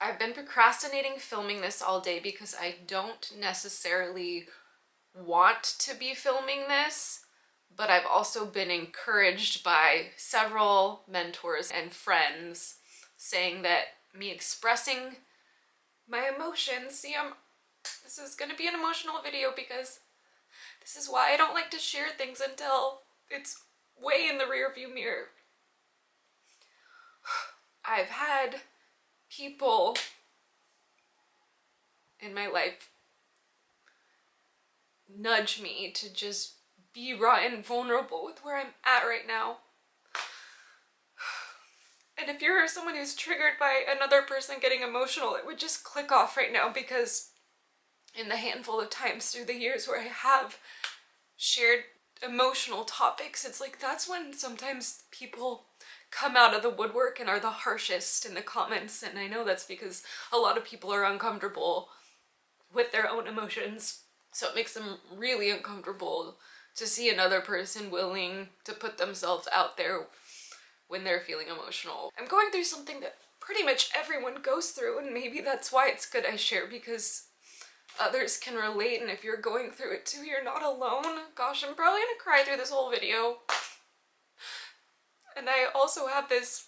I've been procrastinating filming this all day because I don't necessarily want to be filming this, but I've also been encouraged by several mentors and friends saying that me expressing my emotions, this is gonna be an emotional video because this is why I don't like to share things until it's way in the rearview mirror. I've had people in my life nudge me to just be raw and vulnerable with where I'm at right now. And if you're someone who's triggered by another person getting emotional, it would just click off right now, because in the handful of times through the years where I have shared emotional topics, it's like that's when sometimes people come out of the woodwork and are the harshest in the comments. And I know that's because a lot of people are uncomfortable with their own emotions, so it makes them really uncomfortable to see another person willing to put themselves out there when they're feeling emotional. I'm going through something that pretty much everyone goes through, and maybe that's why it's good I share, because others can relate, and if you're going through it too, you're not alone. Gosh, I'm probably gonna cry through this whole video. And I also have this,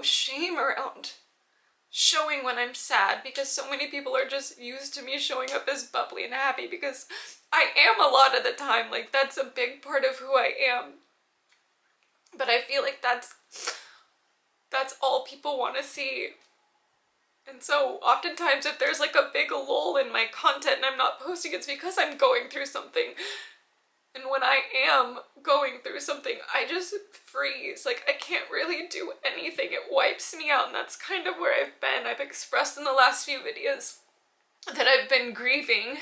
shame around showing when I'm sad, because so many people are just used to me showing up as bubbly and happy, because I am a lot of the time. Like, that's a big part of who I am. But I feel like that's all people want to see. And so oftentimes if there's like a big lull in my content and I'm not posting, it's because I'm going through something. And when I am going through something, I just freeze. Like, I can't really do anything. It wipes me out, and that's kind of where I've been. I've expressed in the last few videos that I've been grieving.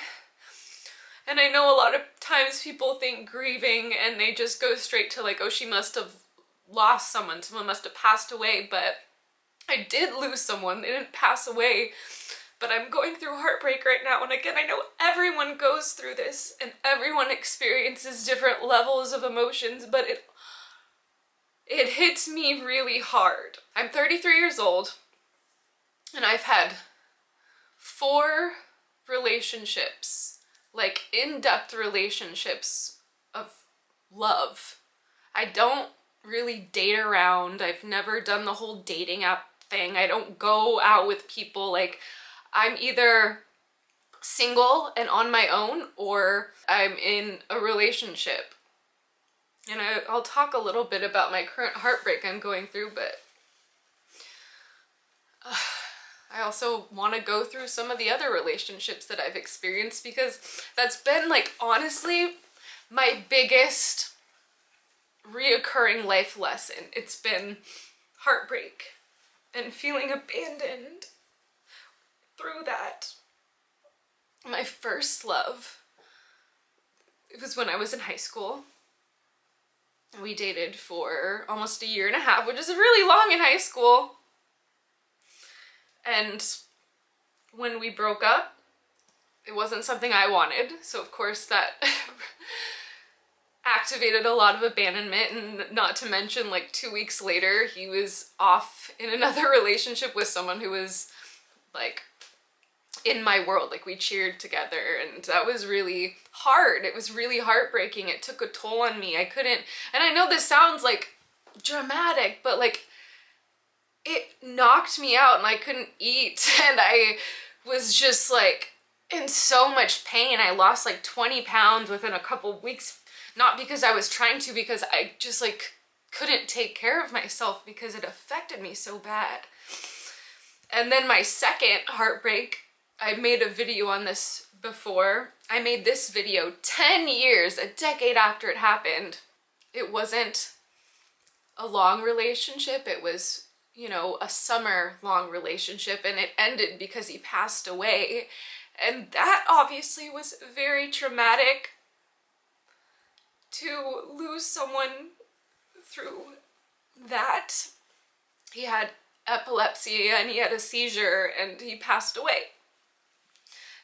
And I know a lot of times people think grieving and they just go straight to like, oh, she must have lost someone must have passed away, but I did lose someone. They didn't pass away. But I'm going through heartbreak right now, and again, I know everyone goes through this and everyone experiences different levels of emotions, but it hits me really hard. I'm 33 years old, and I've had 4 relationships, like in-depth relationships of love. I don't really date around. I've never done the whole dating app thing. I don't go out with people. Like, I'm either single and on my own, or I'm in a relationship. And I'll talk a little bit about my current heartbreak I'm going through, but I also want to go through some of the other relationships that I've experienced, because that's been, like, honestly my biggest reoccurring life lesson. It's been heartbreak and feeling abandoned through that. My first love, it was when I was in high school. We dated for almost 1.5 years, which is really long in high school. And when we broke up, it wasn't something I wanted, so of course that activated a lot of abandonment, and not to mention, like, 2 weeks later he was off in another relationship with someone who was like in my world. Like, we cheered together, and that was really hard. It was really heartbreaking. It took a toll on me. I couldn't, and I know this sounds like dramatic, but like, it knocked me out and I couldn't eat, and I was just like in so much pain. I lost like 20 pounds within a couple weeks, not because I was trying to, because I just like couldn't take care of myself because it affected me so bad. And then my second heartbreak, I made a video on this before. I made this video 10 years, a decade after it happened. It wasn't a long relationship. It was, a summer-long relationship, and it ended because he passed away. And that obviously was very traumatic, to lose someone through that. He had epilepsy and he had a seizure and he passed away.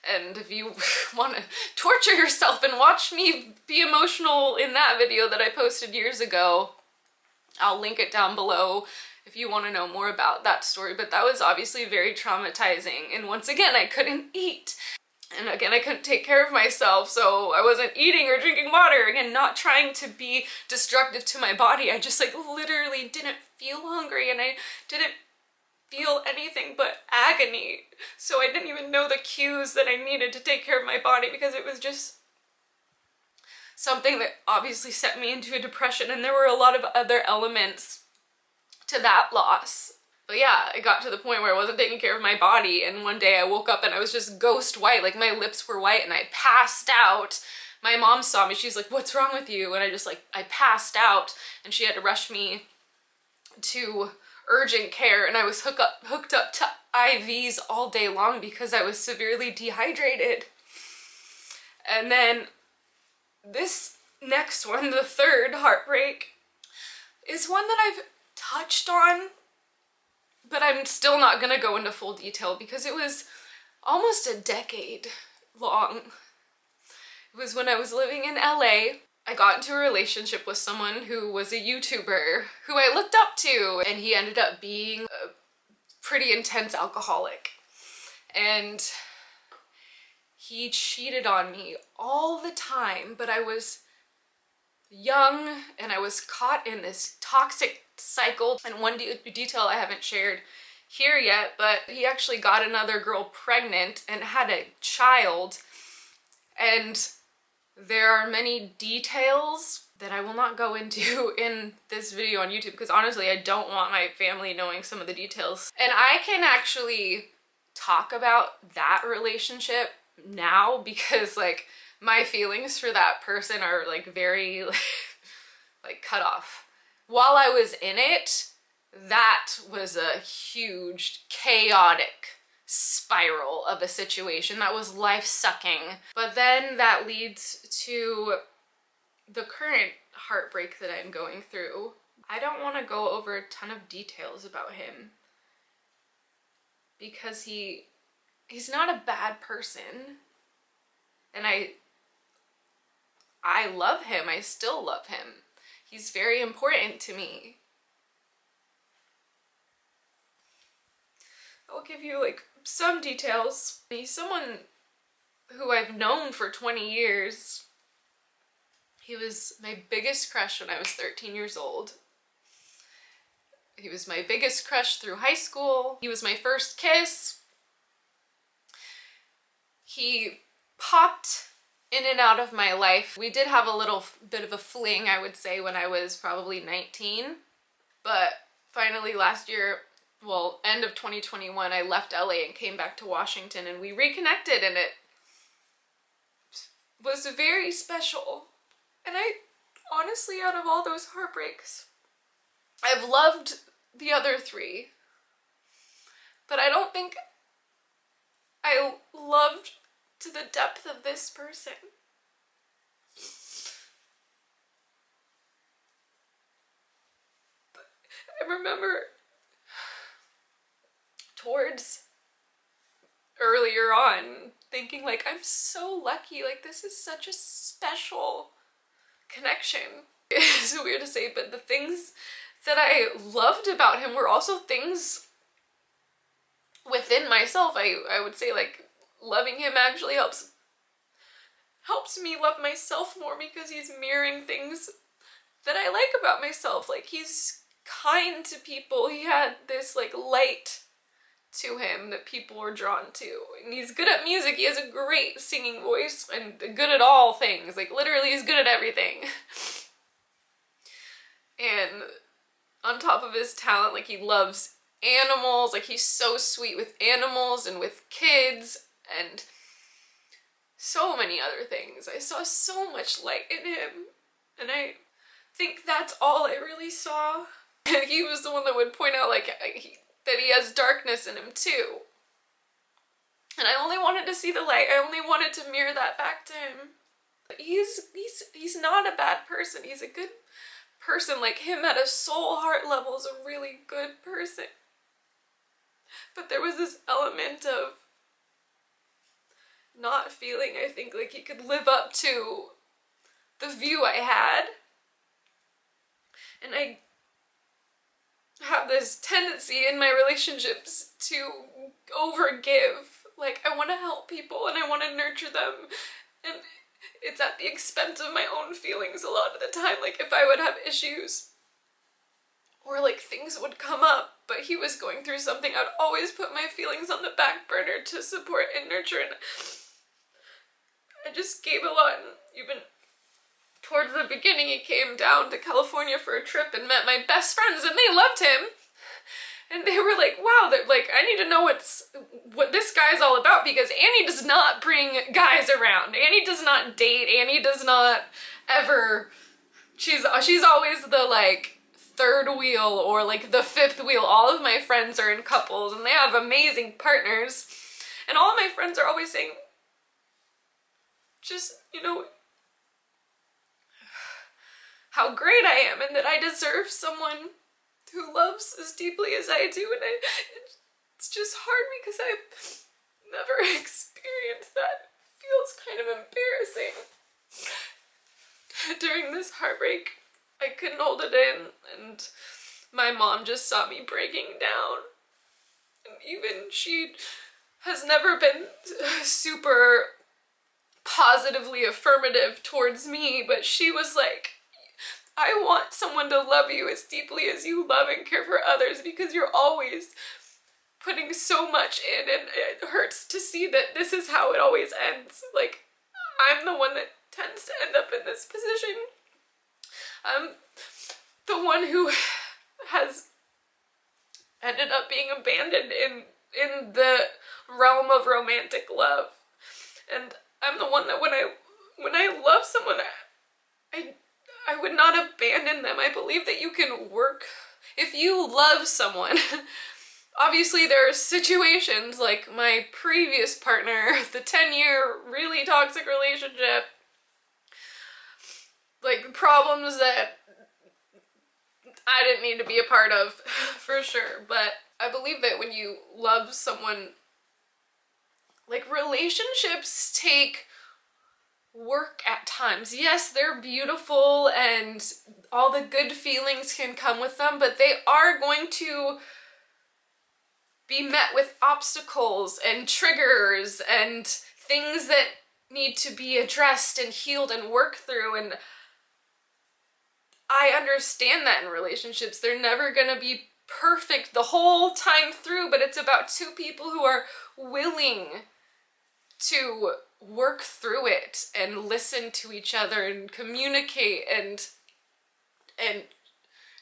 And if you want to torture yourself and watch me be emotional in that video that I posted years ago, I'll link it down below if you want to know more about that story. But that was obviously very traumatizing, and once again, I couldn't eat. And again, I couldn't take care of myself, so I wasn't eating or drinking water. Again, not trying to be destructive to my body. I just like literally didn't feel hungry, and I didn't feel anything but agony. So I didn't even know the cues that I needed to take care of my body, because it was just something that obviously set me into a depression, and there were a lot of other elements to that loss. But yeah, it got to the point where I wasn't taking care of my body, and one day I woke up and I was just ghost white, like my lips were white, and I passed out. My mom saw me, she's like, "What's wrong with you?" And I passed out, and she had to rush me to urgent care, and I was hooked up to IVs all day long because I was severely dehydrated. And then this next one, the third heartbreak, is one that I've touched on, but I'm still not gonna go into full detail because it was almost a decade long. It was when I was living in LA. I got into a relationship with someone who was a YouTuber who I looked up to, and he ended up being a pretty intense alcoholic. And he cheated on me all the time, but I was young and I was caught in this toxic cycle. And one detail I haven't shared here yet, but he actually got another girl pregnant and had a child. And there are many details that I will not go into in this video on YouTube, because honestly, I don't want my family knowing some of the details. And I can actually talk about that relationship now because like my feelings for that person are like very like cut off. While I was in it, that was a huge chaotic spiral of a situation that was life-sucking. But then that leads to the current heartbreak that I'm going through. I don't want to go over a ton of details about him because he's not a bad person, and I love him. I still love him. He's very important to me. I'll give you like some details. He's someone who I've known for 20 years. He was my biggest crush when I was 13 years old. He was my biggest crush through high school. He was my first kiss. He popped in and out of my life. We did have a little bit of a fling, I would say, when I was probably 19. But finally last year, well, end of 2021, I left LA and came back to Washington, and we reconnected, and it was very special. And I honestly, out of all those heartbreaks, I've loved the other three, but I don't think I loved to the depth of this person. I remember towards earlier on thinking like, I'm so lucky, like this is such a special connection. It's weird to say, but the things that I loved about him were also things within myself. I would say like loving him actually helps me love myself more, because he's mirroring things that I like about myself. Like he's kind to people. He had this like light to him that people were drawn to, and he's good at music. He has a great singing voice and good at all things. Like literally he's good at everything. And on top of his talent, like he loves animals. Like he's so sweet with animals and with kids and so many other things. I saw so much light in him, and I think that's all I really saw. And he was the one that would point out like that he has darkness in him too. And I only wanted to see the light. I only wanted to mirror that back to him. He's not a bad person. He's a good person. Like him at a soul heart level is a really good person. But there was this element of not feeling, I think, like he could live up to the view I had. And I have this tendency in my relationships to overgive. Like, I want to help people and I want to nurture them, and it's at the expense of my own feelings a lot of the time. Like, if I would have issues or like things would come up, but he was going through something, I'd always put my feelings on the back burner to support and nurture, and I just gave a lot. And even towards the beginning, he came down to California for a trip and met my best friends, and they loved him. And they were like, wow, they're like, I need to know what this guy's all about, because Annie does not bring guys around. Annie does not date. Annie does not ever, she's always the like third wheel or like the fifth wheel. All of my friends are in couples and they have amazing partners. And all of my friends are always saying, just, you know, how great I am and that I deserve someone who loves as deeply as I do. And it's just hard because I've never experienced that. It feels kind of embarrassing. During this heartbreak, I couldn't hold it in, and my mom just saw me breaking down. And even she has never been super positively affirmative towards me, but she was like, I want someone to love you as deeply as you love and care for others, because you're always putting so much in, and it hurts to see that this is how it always ends. Like, I'm the one that tends to end up in this position. I'm the one who has ended up being abandoned in the realm of romantic love. And I'm the one that when I love someone, I would not abandon them. I believe that you can work, if you love someone. Obviously there are situations like my previous partner, the 10-year really toxic relationship, like problems that I didn't need to be a part of, for sure. But I believe that when you love someone, like, relationships take work at times. Yes, they're beautiful and all the good feelings can come with them, but they are going to be met with obstacles and triggers and things that need to be addressed and healed and worked through. And I understand that in relationships, they're never gonna be perfect the whole time through, but it's about two people who are willing to work through it and listen to each other and communicate and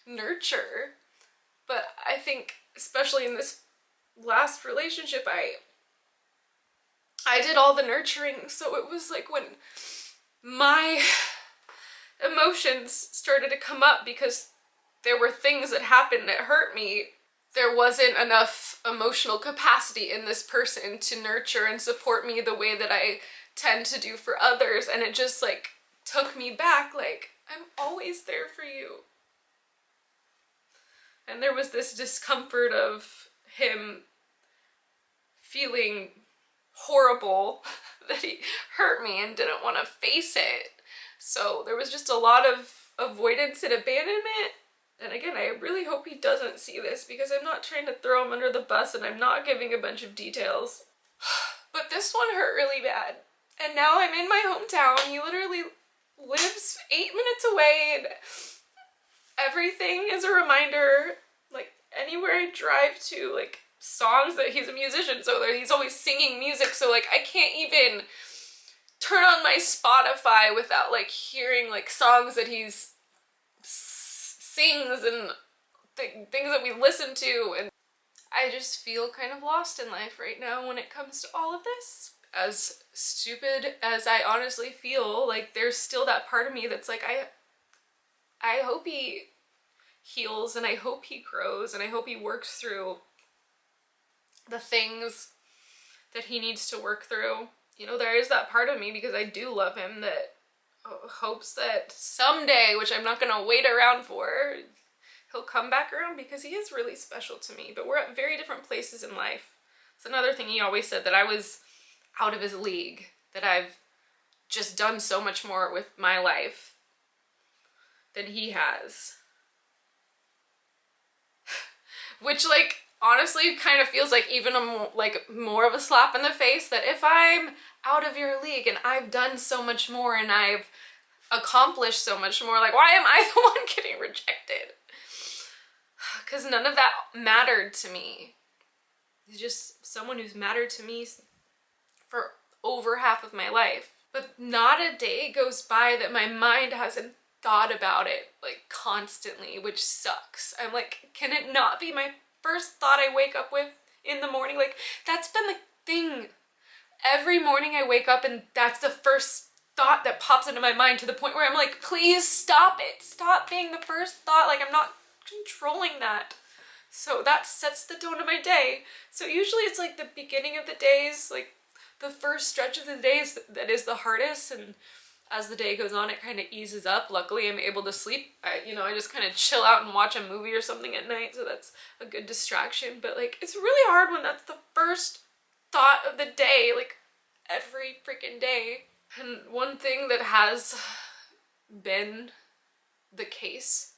nurture. But I think, especially in this last relationship, I did all the nurturing, so it was like when my emotions started to come up because there were things that happened that hurt me, there wasn't enough emotional capacity in this person to nurture and support me the way that I tend to do for others, and it just like took me back, like, I'm always there for you. And there was this discomfort of him feeling horrible that he hurt me and didn't want to face it. So there was just a lot of avoidance and abandonment. And again, I really hope he doesn't see this, because I'm not trying to throw him under the bus and I'm not giving a bunch of details. But this one hurt really bad. And now I'm in my hometown. He literally lives 8 minutes away, and everything is a reminder. Like, anywhere I drive to, like, songs that he's a musician, so that he's always singing music, so like I can't even turn on my Spotify without like hearing like songs that he's sings and things that we listen to. And I just feel kind of lost in life right now when it comes to all of this. As stupid as I honestly feel, like, there's still that part of me that's like, I hope he heals, and I hope he grows, and I hope he works through the things that he needs to work through. You know, there is that part of me, because I do love him, that hopes that someday, which I'm not gonna wait around for, he'll come back around, because he is really special to me. But we're at very different places in life. It's another thing he always said, that I was out of his league, that I've just done so much more with my life than he has. Which, like, honestly kind of feels like even like more of a slap in the face, that if I'm out of your league and I've done so much more and I've accomplished so much more, like, why am I the one getting rejected? Because none of that mattered to me. He's just someone who's mattered to me for over half of my life. But not a day goes by that my mind hasn't thought about it, like, constantly, which sucks. I'm like, can it not be my first thought I wake up with in the morning? Like, that's been the thing. Every morning I wake up and that's the first thought that pops into my mind, to the point where I'm like, please stop it. Stop being the first thought. Like, I'm not controlling that. So that sets the tone of my day. So usually it's like the beginning of the days, like the first stretch of the days that is the hardest, and as the day goes on it kind of eases up. Luckily I'm able to sleep. I just kind of chill out and watch a movie or something at night, so that's a good distraction. But like, it's really hard when that's the first thought of the day, like every freaking day. And one thing that has been the case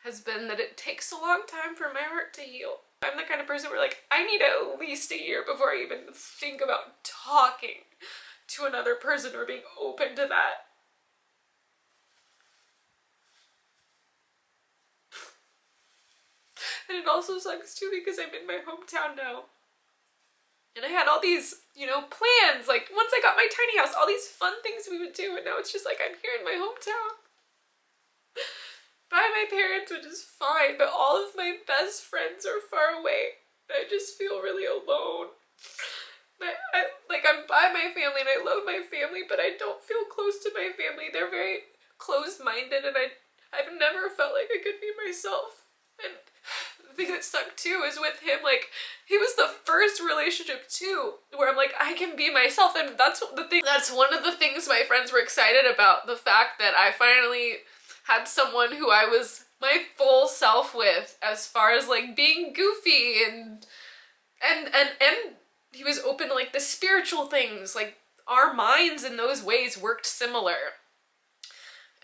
has been that it takes a long time for my heart to heal. I'm the kind of person where, like, I need at least a year before I even think about talking to another person or being open to that. And it also sucks too because I'm in my hometown now. And I had all these, plans, like, once I got my tiny house, all these fun things we would do, and now it's just like, I'm here in my hometown by my parents, which is fine, but all of my best friends are far away. I just feel really alone. I'm by my family and I love my family, but I don't feel close to my family. They're very closed-minded, and I've never felt like I could be myself. And the thing that sucked too is with him, like, he was the first relationship too where I'm like, I can be myself. And that's one of the things my friends were excited about, the fact that I finally had someone who I was my full self with, as far as like being goofy and he was open to like the spiritual things. Like, our minds in those ways worked similar.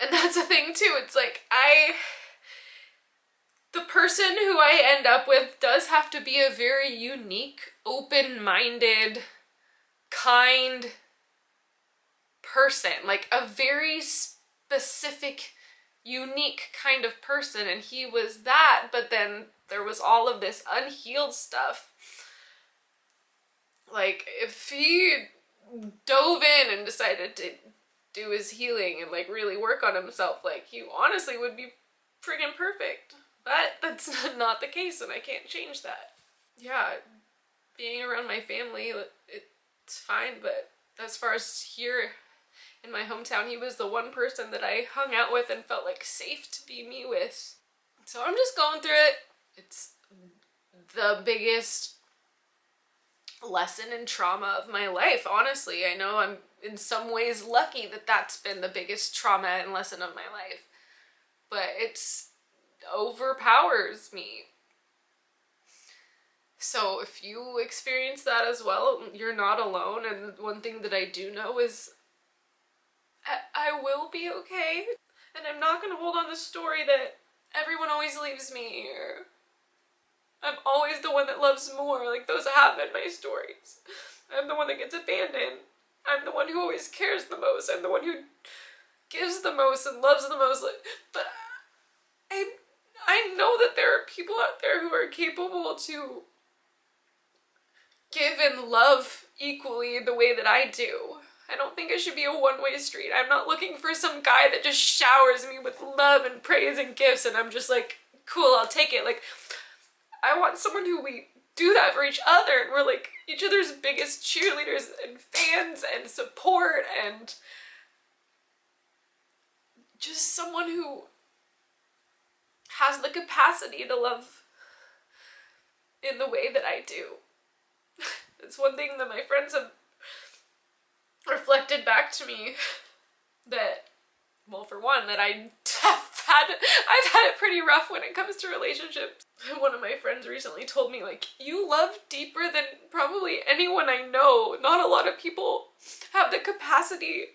And that's a thing too. It's like, the person who I end up with does have to be a very unique, open-minded, kind person. Like, a very specific, unique kind of person. And he was that, but then there was all of this unhealed stuff. Like, if he dove in and decided to do his healing and like really work on himself, like, he honestly would be friggin' perfect. But that's not the case, and I can't change that. Yeah, being around my family, it's fine, but as far as here in my hometown, he was the one person that I hung out with and felt like safe to be me with. So I'm just going through it. It's the biggest lesson in trauma of my life, honestly. I know I'm in some ways lucky that that's been the biggest trauma and lesson of my life, but it's overpowers me. So if you experience that as well, you're not alone. And one thing that I do know is I will be okay, and I'm not gonna hold on the story that everyone always leaves me, or I'm always the one that loves more. Like, those have been my stories. I'm the one that gets abandoned. I'm the one who always cares the most. I'm the one who gives the most and loves the most. But I know that there are people out there who are capable to give and love equally the way that I do. I don't think it should be a one-way street. I'm not looking for some guy that just showers me with love and praise and gifts and I'm just like, cool, I'll take it. Like, I want someone who we do that for each other, and we're like each other's biggest cheerleaders and fans and support, and just someone who has the capacity to love in the way that I do. It's one thing that my friends have reflected back to me, that, well, for one, that I've had it pretty rough when it comes to relationships. One of my friends recently told me, like, you love deeper than probably anyone I know. Not a lot of people have the capacity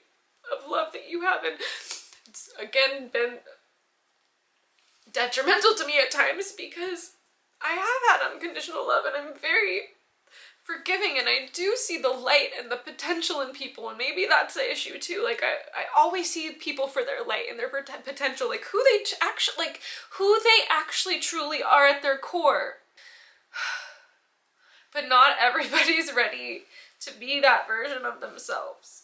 of love that you have, and it's again been detrimental to me at times because I have had unconditional love and I'm very forgiving, and I do see the light and the potential in people, and maybe that's the issue too. Like I always see people for their light and their potential, like who they actually truly are at their core. But not everybody's ready to be that version of themselves.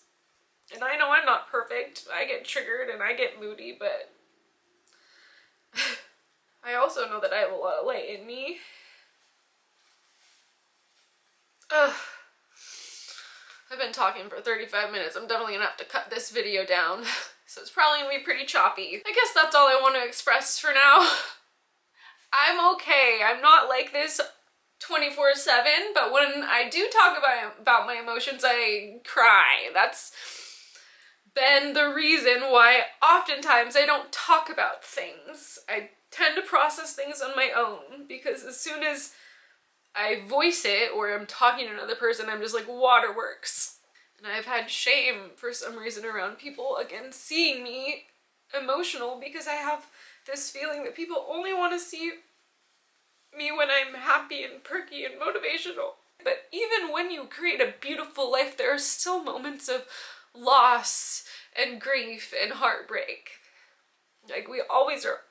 And I know I'm not perfect. I get triggered and I get moody, but I also know that I have a lot of light in me. Ugh. I've been talking for 35 minutes. I'm definitely gonna have to cut this video down. So it's probably gonna be pretty choppy. I guess that's all I want to express for now. I'm okay. I'm not like this 24/7, but when I do talk about my emotions, I cry. That's been the reason why oftentimes I don't talk about things. I tend to process things on my own, because as soon as I voice it or I'm talking to another person, I'm just like waterworks. And I've had shame for some reason around people, again, seeing me emotional, because I have this feeling that people only want to see me when I'm happy and perky and motivational. But even when you create a beautiful life, there are still moments of loss and grief and heartbreak. Like, we always are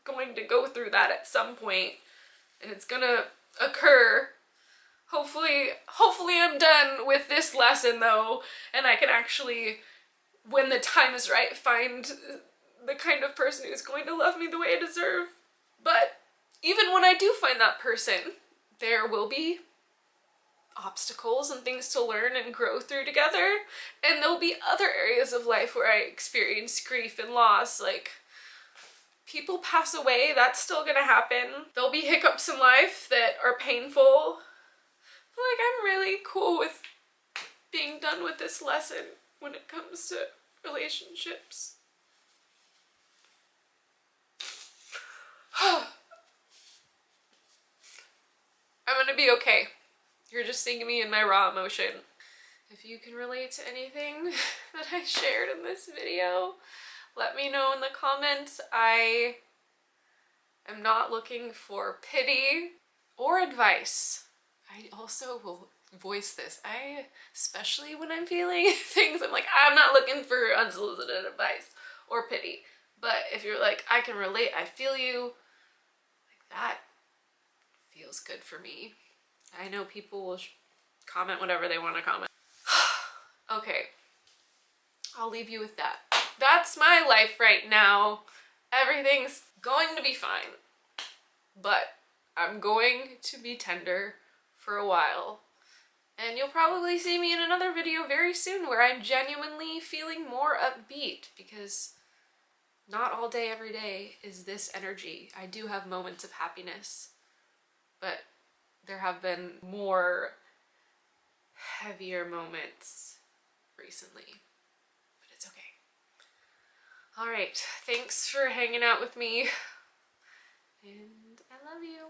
going to go through that at some point, and it's gonna occur. Hopefully I'm done with this lesson though, and I can actually, when the time is right, find the kind of person who's going to love me the way I deserve. But even when I do find that person, there will be obstacles and things to learn and grow through together, and there'll be other areas of life where I experience grief and loss. Like, people pass away, that's still gonna happen. There'll be hiccups in life that are painful, but like, I'm really cool with being done with this lesson when it comes to relationships. I'm gonna be okay. You're just seeing me in my raw emotion. If you can relate to anything that I shared in this video, let me know in the comments. I am not looking for pity or advice. I also will voice this. Especially when I'm feeling things, I'm like, I'm not looking for unsolicited advice or pity. But if you're like, I can relate, I feel you, like, that feels good for me. I know people will comment whatever they want to comment. Okay, I'll leave you with that. That's my life right now. Everything's going to be fine, but I'm going to be tender for a while, and you'll probably see me in another video very soon where I'm genuinely feeling more upbeat, because not all day every day is this energy. I do have moments of happiness, but there have been more heavier moments recently, but it's okay. All right, thanks for hanging out with me, and I love you.